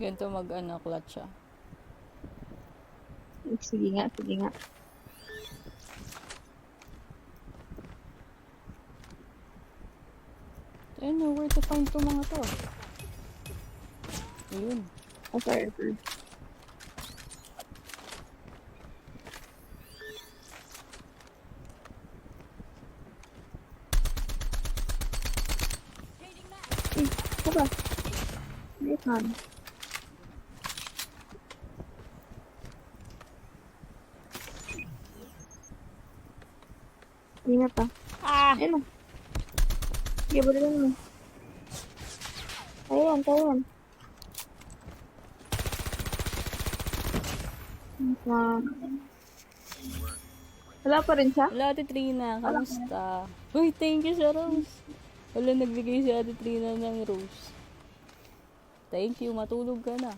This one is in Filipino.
Ganito mag-ano, clutch siya. Sige nga, sige nga. I know where to find itong mga to. Ayun. Okay, okay. Ito ba? Wait man. Ingat ah. Ayun na. Sige, balikan mo. Ayan, ayan. Wala pa rin siya? Wala, Ate Trina. Kamusta? Uy, thank you sa rose. Wala, nagbigay si Ate Trina ng rose. Thank you. Matulog ka na.